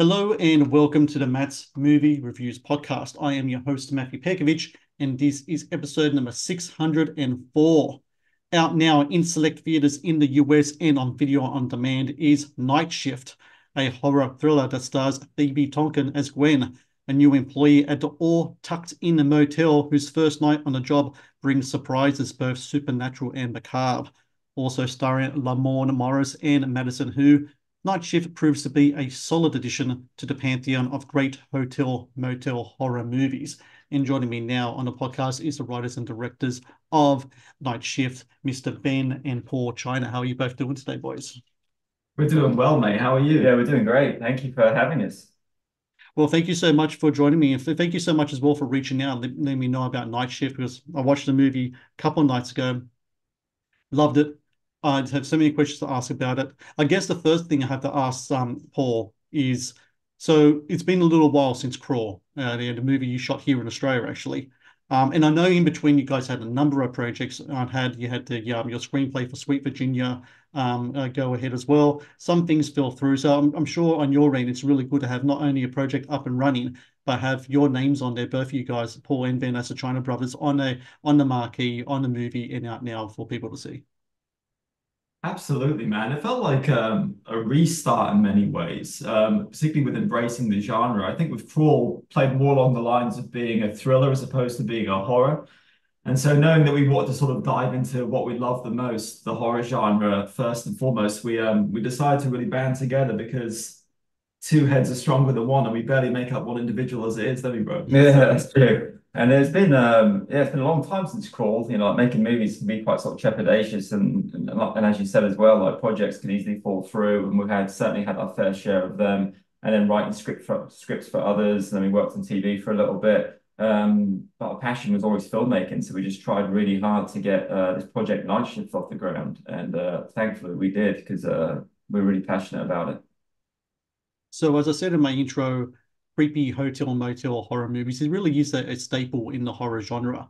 Hello and welcome to the Matt's Movie Reviews podcast. I am your host, Matthew Pejkovic, and this is episode number 604. Out now in select theaters in the US and on video on demand is Night Shift, a horror thriller that stars Phoebe Tonkin as Gwen, a new employee at the All Tucked Inn Motel whose first night on the job brings surprises both supernatural and macabre. Also starring Lamorne Morris and Madison Hu, Night Shift proves to be a solid addition to the pantheon of great hotel motel horror movies. And joining me now on the podcast is the writers and directors of Night Shift, Mr. Ben and Paul China. How are you both doing today, boys? We're doing well, mate. How are you? Yeah, we're doing great. Thank you for having us. Well, thank you so much for joining me. And thank you so much as well for reaching out and letting me know about Night Shift, because I watched the movie a couple of nights ago. Loved it. I have so many questions to ask about it. I guess the first thing I have to ask Paul is, so it's been a little while since Crawl, the movie you shot here in Australia, actually. And I know in between you guys had a number of projects. You had your screenplay for Sweet Virginia go ahead as well. Some things fell through, so I'm sure on your end it's really good to have not only a project up and running, but have your names on there, both of you guys, Paul and Ben, as the China brothers, on the marquee, on the movie, and out now for people to see. Absolutely, man. It felt like a restart in many ways, particularly with embracing the genre. I think with Crawl played more along the lines of being a thriller as opposed to being a horror. And so knowing that we wanted to sort of dive into what we love the most, the horror genre, first and foremost, we decided to really band together because two heads are stronger than one, and we barely make up one individual as it is, don't we, bro? Yeah, that's true. And it's been a long time since Crawl. Like making movies can be quite sort of trepidatious, and as you said as well, like projects can easily fall through, and we've certainly had our fair share of them. And then writing scripts for others, and then we worked on TV for a little bit. But our passion was always filmmaking, so we just tried really hard to get this project Night Shift off the ground, and thankfully we did because we're really passionate about it. So, as I said in my intro, creepy hotel motel horror movies, it really is a staple in the horror genre.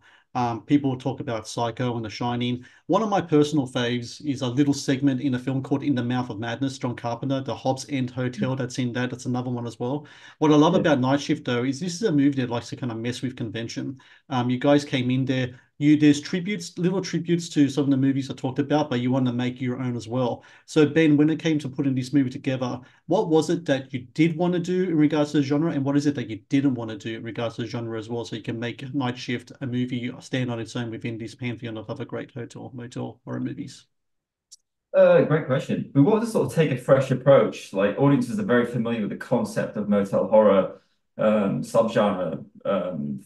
People talk about Psycho and The Shining. One of my personal faves is a little segment in a film called In the Mouth of Madness, John Carpenter, the Hobbs End Hotel that's in that. That's another one as well. What I love Yeah. about Night Shift, though, is this is a movie that likes to kind of mess with convention. You guys came in there. There's tributes, little tributes to some of the movies I talked about, but you want to make your own as well. So Ben, when it came to putting this movie together, what was it that you did want to do in regards to the genre, and what is it that you didn't want to do in regards to the genre as well, so you can make Night Shift a movie stand on its own within this pantheon of other great hotel motel horror movies? Great question. We wanted to sort of take a fresh approach. Like audiences are very familiar with the concept of motel horror subgenre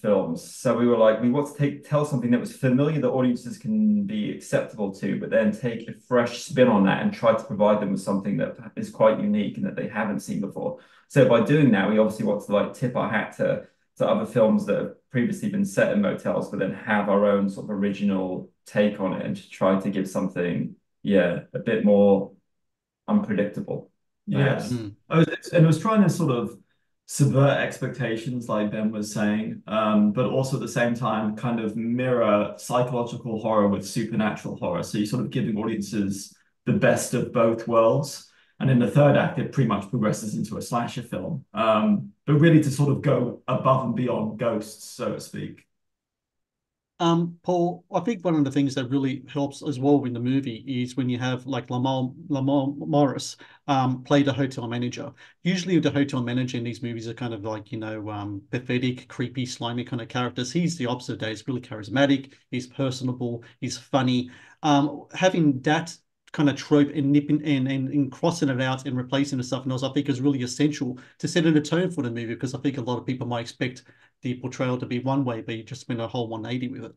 films. So we were like, we want to tell something that was familiar that audiences can be acceptable to, but then take a fresh spin on that and try to provide them with something that is quite unique and that they haven't seen before. So by doing that, we obviously want to like tip our hat to other films that have previously been set in motels, but then have our own sort of original take on it and just try to give something, yeah, a bit more unpredictable, Yeah. perhaps. Mm. And it was trying to sort of subvert expectations, like Ben was saying, but also at the same time kind of mirror psychological horror with supernatural horror. So you're sort of giving audiences the best of both worlds. And in the third act, it pretty much progresses into a slasher film. But really to sort of go above and beyond ghosts, so to speak. Paul, I think one of the things that really helps as well in the movie is when you have like Lamar Morris play the hotel manager. Usually the hotel manager in these movies are kind of like, pathetic, creepy, slimy kind of characters. He's the opposite of that. He's really charismatic, he's personable, he's funny. Having that kind of trope and nipping and crossing it out and replacing the stuff else, I think is really essential to setting a tone for the movie, because I think a lot of people might expect the portrayal to be one way, but you just been a whole 180 with it.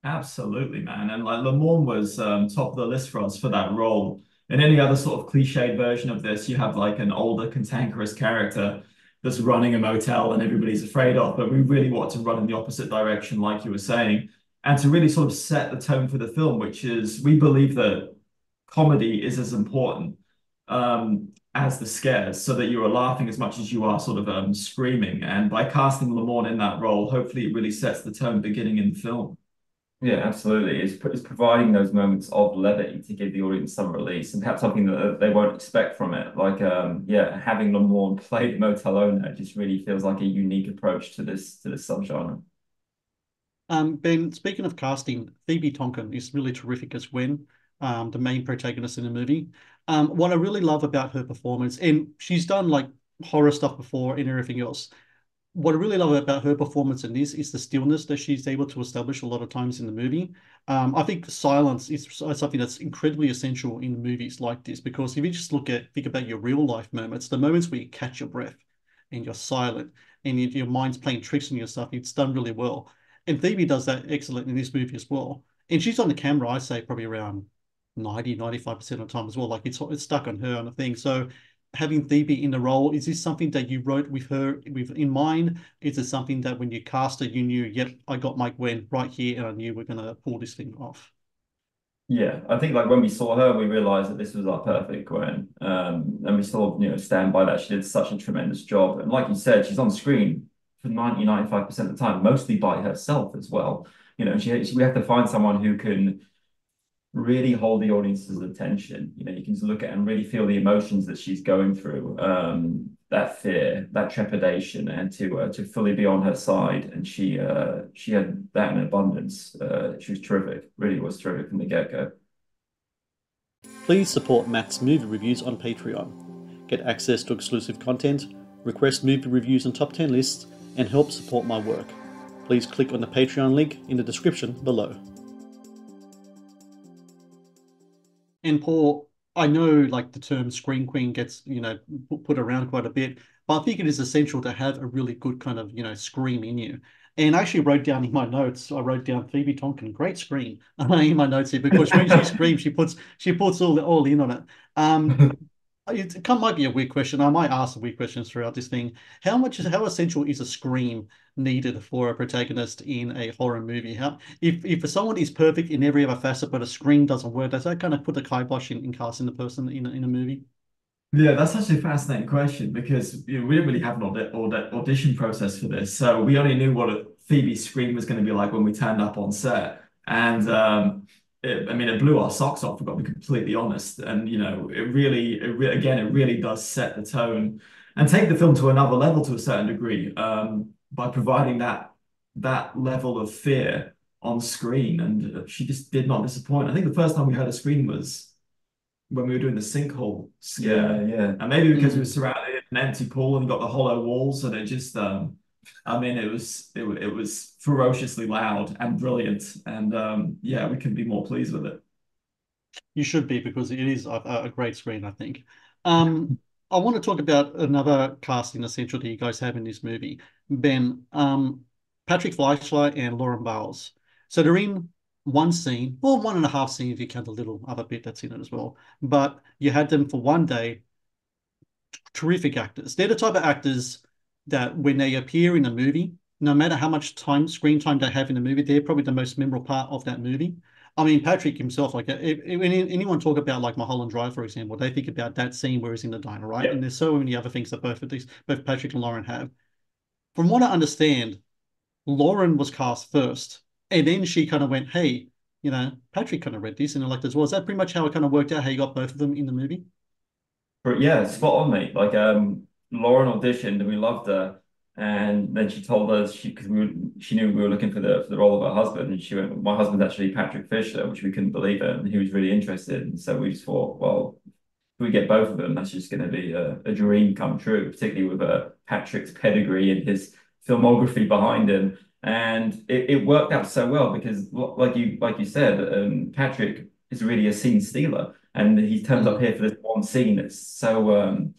Absolutely, man. And like Lamorne was top of the list for us for that role. In any other sort of cliched version of this, you have like an older, cantankerous character that's running a motel and everybody's afraid of. But we really want to run in the opposite direction, like you were saying, and to really sort of set the tone for the film, which is we believe that comedy is as important as the scares, so that you are laughing as much as you are sort of screaming. And by casting Lamorne in that role, hopefully it really sets the tone beginning in the film. Yeah, absolutely. It's providing those moments of levity to give the audience some release and perhaps something that they won't expect from it. Like, yeah, having Lamorne play the motel owner just really feels like a unique approach to this subgenre. Ben, speaking of casting, Phoebe Tonkin is really terrific as Gwen, the main protagonist in the movie. What I really love about her performance, and she's done like horror stuff before and everything else. What I really love about her performance in this is the stillness that she's able to establish a lot of times in the movie. I think silence is something that's incredibly essential in movies like this because if you just think about your real life moments, the moments where you catch your breath and you're silent and your mind's playing tricks on yourself, it's done really well. And Phoebe does that excellent in this movie as well. And she's on the camera, I say probably around 95% of the time as well. Like it's stuck on her on the thing. So having Phoebe in the role, is this something that you wrote with her with in mind? Is it something that when you cast her, you knew, yep, I got Mike Gwen right here and I knew we're gonna pull this thing off? Yeah, I think like when we saw her, we realized that this was our perfect Gwen. And we still, stand by that. She did such a tremendous job. And like you said, she's on screen for 95% of the time, mostly by herself as well. We have to find someone who can really hold the audience's attention. You can just look at and really feel the emotions that she's going through, that fear, that trepidation, and to fully be on her side. And she had that in abundance. She was terrific, really was terrific from the get-go. Please support Matt's movie reviews on Patreon. Get access to exclusive content, request movie reviews and top 10 lists, and help support my work. Please click on the Patreon link in the description below. And Paul, I know like the term scream queen gets, put around quite a bit, but I think it is essential to have a really good kind of, scream in you. And I actually wrote down in my notes, I wrote down Phoebe Tonkin, great scream in my notes here because when she screams, she puts all in on it. Um, it might be a weird question. I might ask weird questions throughout this thing. How essential is a scream needed for a protagonist in a horror movie? If someone is perfect in every other facet, but a scream doesn't work, does that kind of put the kibosh in casting the person in a movie? Yeah, that's actually a fascinating question because we didn't really have an audition process for this, so we only knew what a Phoebe's scream was going to be like when we turned up on set, and I mean, it blew our socks off. We've got to be completely honest, and again, it really does set the tone and take the film to another level to a certain degree by providing that level of fear on screen, and she just did not disappoint. I think the first time we heard a scream was when we were doing the sinkhole Yeah, scare. yeah. And maybe because we were surrounded in an empty pool and got the hollow walls, and it just I mean it was ferociously loud and brilliant. And yeah, we couldn't be more pleased with it. You should be because it is a great screen, I think. Um, I want to talk about another casting essential that you guys have in this movie, Ben. Patrick Fleischer and Lauren Bowles. So they're in one scene, well, one and a half scene if you count the little other bit that's in it as well. But you had them for one day. Terrific actors. They're the type of actors that when they appear in a movie, no matter how much screen time they have in the movie, they're probably the most memorable part of that movie. I mean, Patrick himself, like when anyone talk about like Mulholland Drive, for example, they think about that scene where he's in the diner, right? Yeah. And there's so many other things that both Patrick and Lauren have. From what I understand, Lauren was cast first, and then she kind of went, "Hey, Patrick kind of read this and I liked it as well." Is that pretty much how it kind of worked out? How you got both of them in the movie? But yeah, spot on, mate. Like Lauren auditioned and we loved her. And then she told us she knew we were looking for the role of her husband, and she went, "My husband's actually Patrick Fisher," which we couldn't believe it. And he was really interested. And so we just thought, well, if we get both of them, that's just going to be a dream come true, particularly with Patrick's pedigree and his filmography behind him. And it worked out so well because, like you said, Patrick is really a scene stealer, and he turns up Mm. here for this one scene that's so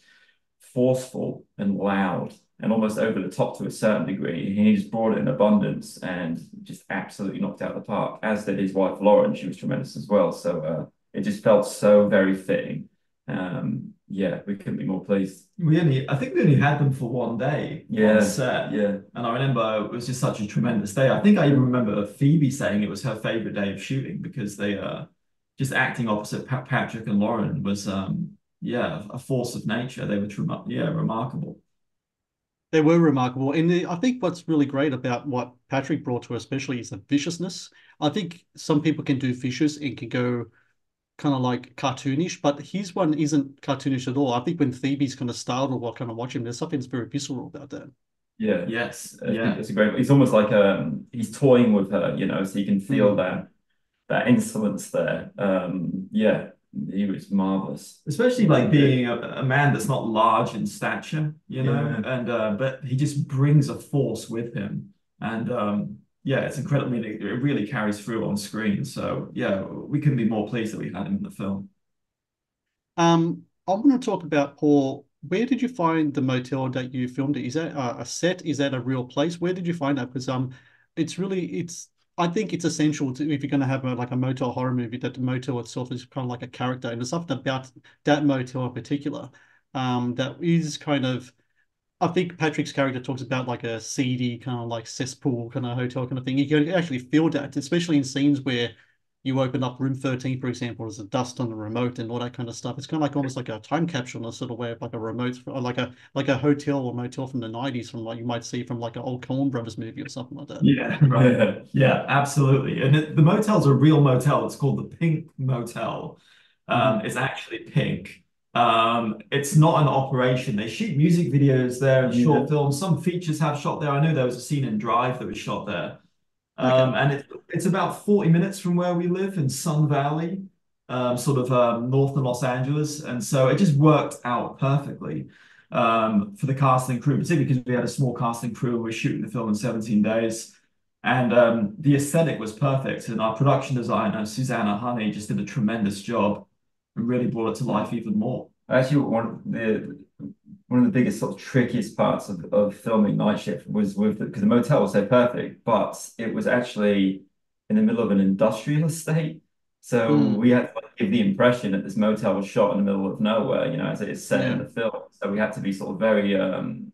forceful and loud and almost over the top to a certain degree. He just brought it in abundance and just absolutely knocked out the park, as did his wife Lauren. She was tremendous as well. So it just felt so very fitting. Yeah, we couldn't be more pleased. I think we only had them for one day on Yeah, set. yeah. And I remember it was just such a tremendous day. I think I even remember Phoebe saying it was her favorite day of shooting because they just acting opposite Patrick and Lauren was yeah, a force of nature. They were remarkable. They were remarkable. And I think what's really great about what Patrick brought to, especially, is the viciousness. I think some people can do vicious and can go kind of like cartoonish, but his one isn't cartoonish at all. I think when Phoebe's kind of startled while kind of watching, there's something that's very visceral about that. Yeah, Yes, I think yeah. it's a great. It's almost like he's toying with her, so you can feel Mm. that insolence there. Yeah, he was marvelous. Especially like being a man that's not large in stature, Yeah. and but he just brings a force with him. And yeah, it's incredible. I mean, it really carries through on screen. So yeah, we couldn't be more pleased that we had him in the film. I want to talk about Paul. Where did you find the motel that you filmed it? Is that a set? Is that a real place? Where did you find that? Because it's really it's. I think it's essential to if you're going to have like a motel horror movie that the motel itself is kind of like a character, and there's something about that motel in particular, that is kind of. I think Patrick's character talks about like a seedy kind of like cesspool kind of hotel kind of thing. You can actually feel that, especially in scenes where you open up room 13, for example, there's a dust on the remote and all that kind of stuff. It's kind of like almost like a time capsule in a sort of way of like a remote, or like a hotel or motel from the 90s from like you might see from like an old Coen Brothers movie or something like that. Yeah, right. Yeah. Yeah, absolutely. And the motel's a real motel. It's called the Pink Motel. Hmm. It's actually pink. It's not an operation. They shoot music videos there and Yeah. short films. Some features have shot there. I know there was a scene in Drive that was shot there. Okay. And it's about 40 minutes from where we live in Sun Valley, sort of north of Los Angeles. And so it just worked out perfectly for the casting crew, particularly because we had a small casting crew and we were shooting the film in 17 days. And the aesthetic was perfect. And our production designer, Susanna Honey, just did a tremendous job and really brought it to life even more. Actually, one of the biggest sort of trickiest parts of filming Night Shift was with because the motel was so perfect, but it was actually in the middle of an industrial estate. So Mm, we had to like, give the impression that this motel was shot in the middle of nowhere, as it is set in yeah. the film. So we had to be sort of very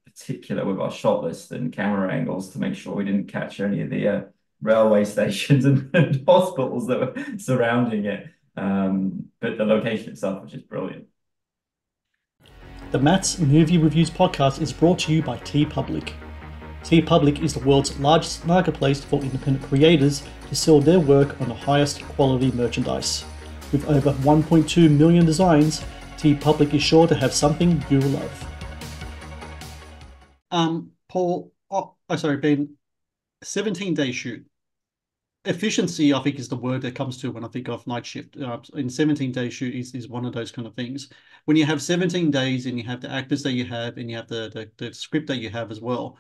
particular with our shot list and camera angles to make sure we didn't catch any of the railway stations and hospitals that were surrounding it. But the location itself was just brilliant. The Matt's Movie Reviews podcast is brought to you by TeePublic. TeePublic is the world's largest marketplace for independent creators to sell their work on the highest quality merchandise. With over 1.2 million designs, TeePublic is sure to have something you love. Paul, sorry, Ben, 17-day shoot. Efficiency, I think, is the word that comes to when I think of Night Shift. In 17-day shoot is one of those kind of things. When you have 17 days and you have the actors that you have and you have the script that you have as well,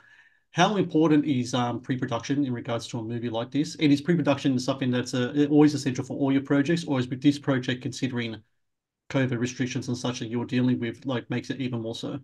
how important is pre-production in regards to a movie like this? And is pre-production something that's always essential for all your projects, or is with this project considering COVID restrictions and such that you're dealing with, like makes it even more so?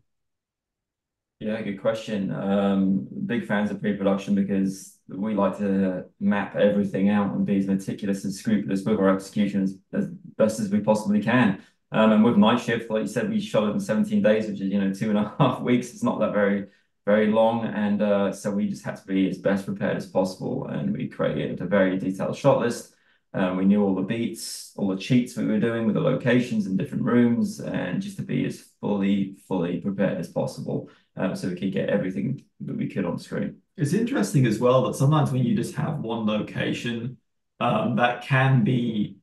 Yeah, good question. Big fans of pre-production because we like to map everything out and be as meticulous and scrupulous with our execution as best as we possibly can. And with Night Shift, like you said, we shot it in 17 days, which is, 2.5 weeks. It's not that very long. And so we just had to be as best prepared as possible. And we created a very detailed shot list. We knew all the beats, all the cheats we were doing with the locations and different rooms, and just to be as fully prepared as possible so we could get everything that we could on screen. It's interesting as well that sometimes when you just have one location, that can be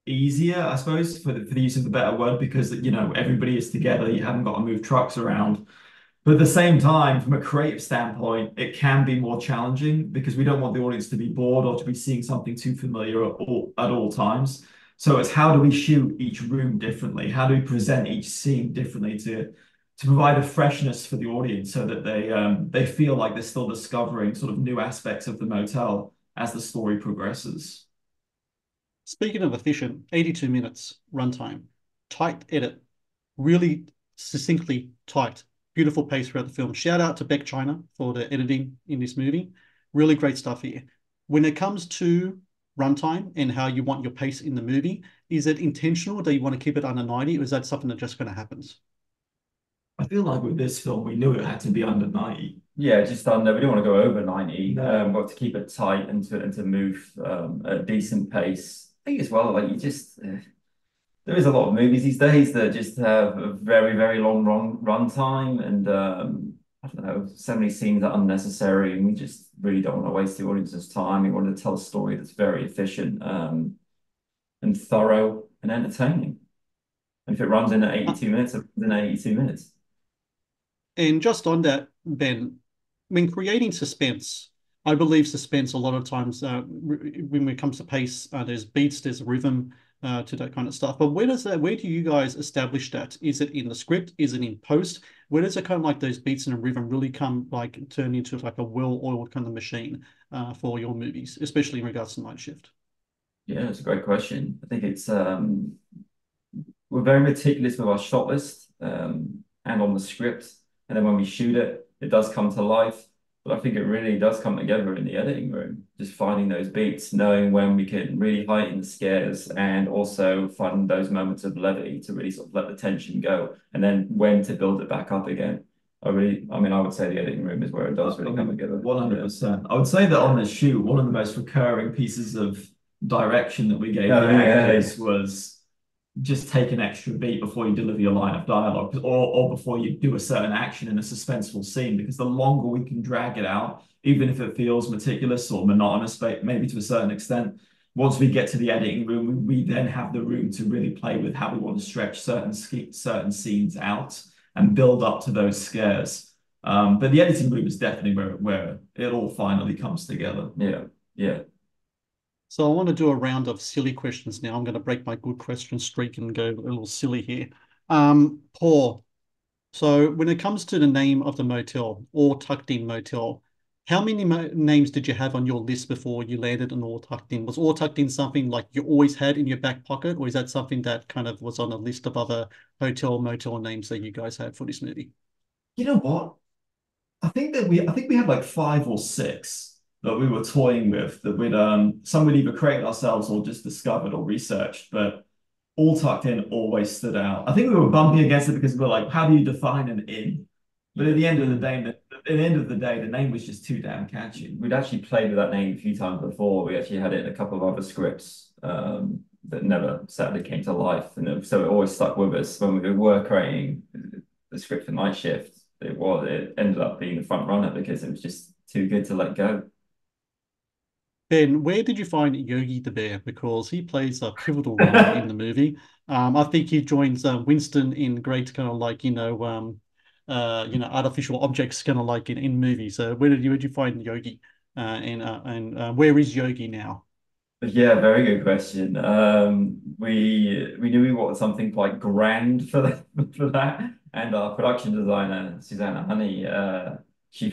easier, I suppose, for the use of the better word, because everybody is together. You haven't got to move trucks around. But at the same time, from a creative standpoint, it can be more challenging because we don't want the audience to be bored or to be seeing something too familiar at all times. So it's how do we shoot each room differently? How do we present each scene differently to provide a freshness for the audience so that they feel like they're still discovering sort of new aspects of the motel as the story progresses. Speaking of efficient, 82 minutes runtime, tight edit, really succinctly tight, beautiful pace throughout the film. Shout out to Beck China for the editing in this movie. Really great stuff here. When it comes to runtime and how you want your pace in the movie, is it intentional that you want to keep it under 90, or is that something that just kind of happens? I feel like with this film, we knew it had to be under 90. Yeah, just under. We don't want to go over 90, No. but to keep it tight and to move at a decent pace. I think as well, like you just there is a lot of movies these days that just have a very long run time, and I don't know, so many scenes are unnecessary, and we just really don't want to waste the audience's time. We want to tell a story that's very efficient, and thorough and entertaining. And if it runs in at Uh, 82 minutes, it runs in at 82 minutes. And just on that, Ben, when creating suspense, I believe suspense a lot of times when it comes to pace, there's beats, there's rhythm to that kind of stuff. But where do you guys establish that? Is it in the script? Is it in post? Where does it kind of like those beats and rhythm really come like turn into like a well-oiled kind of machine for your movies, especially in regards to Night Shift? Yeah, it's a great question. I think it's we're very meticulous with our shot list, and on the script. And then when we shoot it, it does come to life. But I think it really does come together in the editing room, just finding those beats, knowing when we can really heighten the scares, and also finding those moments of levity to really sort of let the tension go, and then when to build it back up again. I mean, I would say the editing room is where it does really come together. 100%. I would say that on the shoot, one of the most recurring pieces of direction that we gave Oh, the yeah. actors was just take an extra beat before you deliver your line of dialogue, or before you do a certain action in a suspenseful scene, because the longer we can drag it out, even if it feels meticulous or monotonous, but maybe to a certain extent, once we get to the editing room, we then have the room to really play with how we want to stretch certain scenes out and build up to those scares. But the editing room is definitely where it all finally comes together. Yeah, yeah. So I want to do a round of silly questions now. I'm going to break my good question streak and go a little silly here. Paul, so when it comes to the name of the motel, All Tucked Inn Motel, how many names did you have on your list before you landed on All Tucked Inn? Was All Tucked Inn something like you always had in your back pocket, or is that something that kind of was on a list of other hotel motel names that you guys had for this movie? You know what? I think we had like five or six that we were toying with that we'd some we'd either created ourselves or just discovered or researched, but All Tucked In always stood out. I think we were bumping against it because we were like, how do you define an inn? But at the end of the day, the name was just too damn catchy. We'd actually played with that name a few times before. We actually had it in a couple of other scripts, that never sadly came to life. So it always stuck with us when we were creating the script for Night Shift. It ended up being the front runner because it was just too good to let go. Ben, where did you find Yogi the Bear? Because he plays a pivotal role in the movie. I think he joins Winston in great kind of like artificial objects kind of like in movies. So where did you find Yogi? And where is Yogi now? Yeah, very good question. We knew we wanted something quite grand for that for that, and our production designer Susanna Honey, she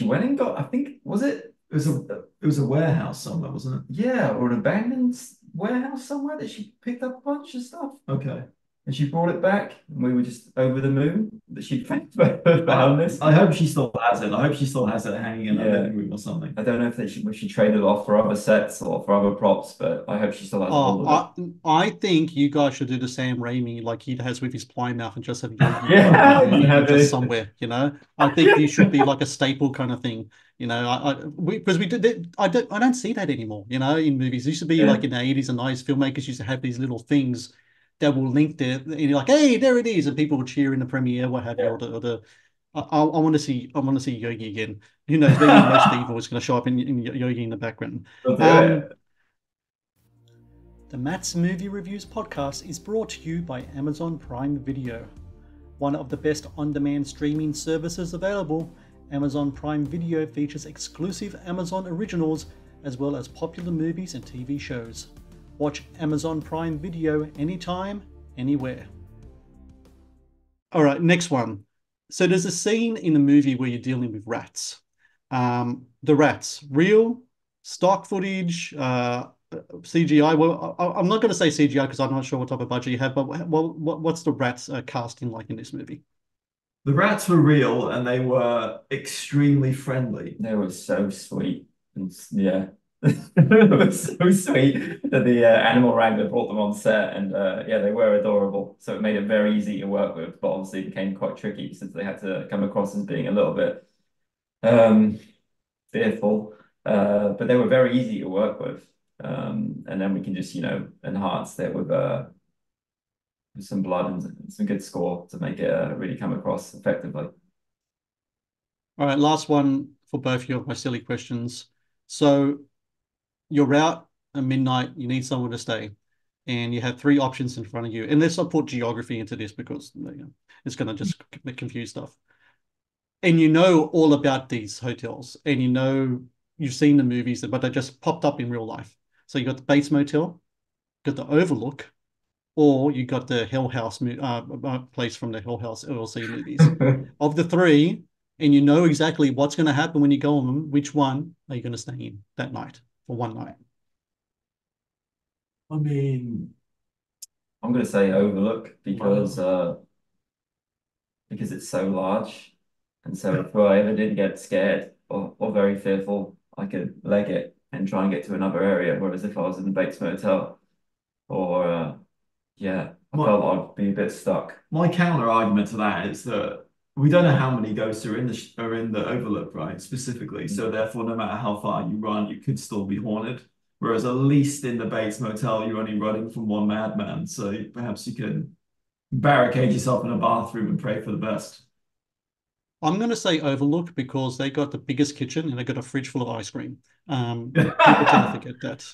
went and got, I think, was it, It was a warehouse somewhere, wasn't yeah, or an abandoned warehouse somewhere that she picked up a bunch of stuff, it? Okay. and she brought it back, and we were just over the moon that she found this. I hope she still has it. I hope she still has it hanging in her Yeah. living room or something. I don't know if she traded it off for other sets or for other props, but I hope she still has a hold of it. I think you guys should do the Sam Raimi like he has with his Plymouth and just have Yogi Yeah, in the yeah, movie just somewhere, you know? I think these should be like a staple kind of thing. You know, because we did I don't see that anymore, you know, in movies. It used to be yeah. like in the 80s and 90s, filmmakers used to have these little things that will link there, and you're like, hey, there it is, and people would cheer in the premiere, what have you, or the I want to see Yogi again. Who knows? Maybe Most Evil is going to show up in Yogi in the background. We'll do Um, it. the Matt's Movie Reviews podcast is brought to you by Amazon Prime Video. One of the best on-demand streaming services available, Amazon Prime Video features exclusive Amazon originals as well as popular movies and TV shows. Watch Amazon Prime Video anytime, anywhere. All right, next one. So there's a scene in the movie where you're dealing with rats. The rats, real, stock footage, CGI. Well, I'm not going to say CGI because I'm not sure what type of budget you have, but what's the rats casting like in this movie? The rats were real and they were extremely friendly. They were so sweet. And yeah, it was so sweet that the animal wrangler brought them on set, and yeah, they were adorable. So it made it very easy to work with, but obviously it became quite tricky since they had to come across as being a little bit um, fearful. But they were very easy to work with. And then we can just, enhance it with some blood and some good score to make it really come across effectively. All right, last one for both of you of my silly questions. So you're out at midnight, you need somewhere to stay, and you have three options in front of you. And let's not put geography into this because it's going to just confuse stuff. And you know all about these hotels, and you know you've seen the movies, but they just popped up in real life. So you got the Bates Motel, got the Overlook, or you got the Hell House place from the Hell House LLC movies. Of the three, and you know exactly what's going to happen when you go on them, which one are you going to stay in that night for one night? I mean, I'm going to say Overlook because it's so large, and so if I ever did get scared or very fearful, I could leg it and try and get to another area. Whereas if I was in the Bates Motel, or I felt I'd be a bit stuck. My counter argument to that is that we don't know how many ghosts are in the Overlook, right? Specifically, so therefore, no matter how far you run, you could still be haunted. Whereas at least in the Bates Motel, you're only running from one madman, so perhaps you can barricade yourself in a bathroom and pray for the best. I'm going to say Overlook because they got the biggest kitchen and they got a fridge full of ice cream. People tend to forget that.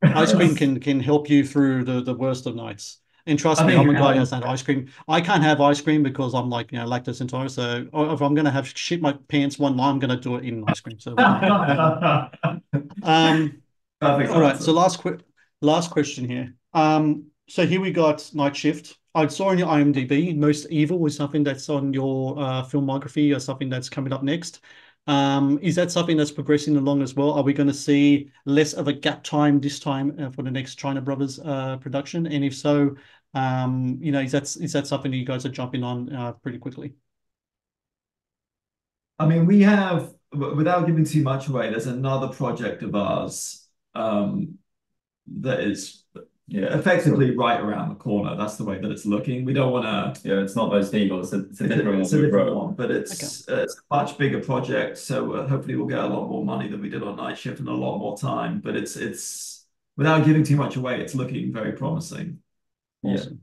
Ice cream can help you through the worst of nights. And trust me, I'm a guy who has had ice cream. I can't have ice cream because I'm like, lactose intolerant. So if I'm going to have shit my pants one night, I'm going to do it in ice cream. So, all right. So last question here. So here we got Night Shift. I saw in your IMDb, Most Evil was something that's on your filmography or something that's coming up next. Is that something that's progressing along as well? Are we going to see less of a gap time this time for the next China Brothers production? And if so, is that something that you guys are jumping on pretty quickly? I mean, we have, without giving too much away, there's another project of ours that is effectively right around the corner. That's the way that it's looking. We don't want to. Yeah, it's not Most Evil. It's a different one, but it's a much bigger project. So hopefully we'll get a lot more money than we did on Night Shift and a lot more time. But it's without giving too much away, it's looking very promising. Awesome.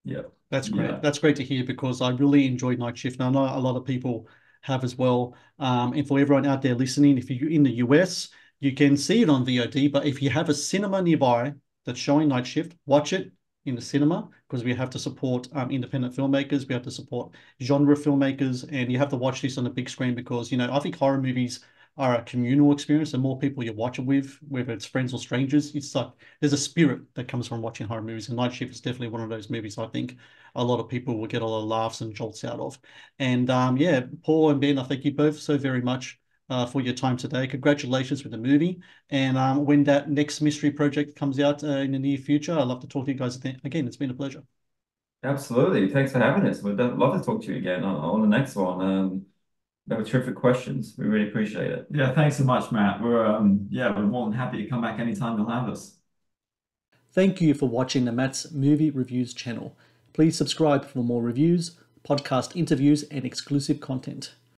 Yeah. That's great. Yeah. That's great to hear because I really enjoyed Night Shift. And I know a lot of people have as well. And for everyone out there listening, if you're in the US, you can see it on VOD. But if you have a cinema nearby that's showing Night Shift, watch it in the cinema because we have to support independent filmmakers. We have to support genre filmmakers. And you have to watch this on the big screen because, I think horror movies are a communal experience. The more people you watch it with, whether it's friends or strangers, it's like there's a spirit that comes from watching horror movies. And Night Shift is definitely one of those movies I think a lot of people will get a lot of laughs and jolts out of. And Paul and Ben, I thank you both so very much for your time today. Congratulations with the movie. And when that next mystery project comes out in the near future, I'd love to talk to you guys again. It's been a pleasure. Absolutely. Thanks for having us. We'd love to talk to you again on the next one. They were terrific questions. We really appreciate it. Yeah, thanks so much, Matt. We're more than happy to come back anytime you'll have us. Thank you for watching the Matt's Movie Reviews channel. Please subscribe for more reviews, podcast interviews, and exclusive content.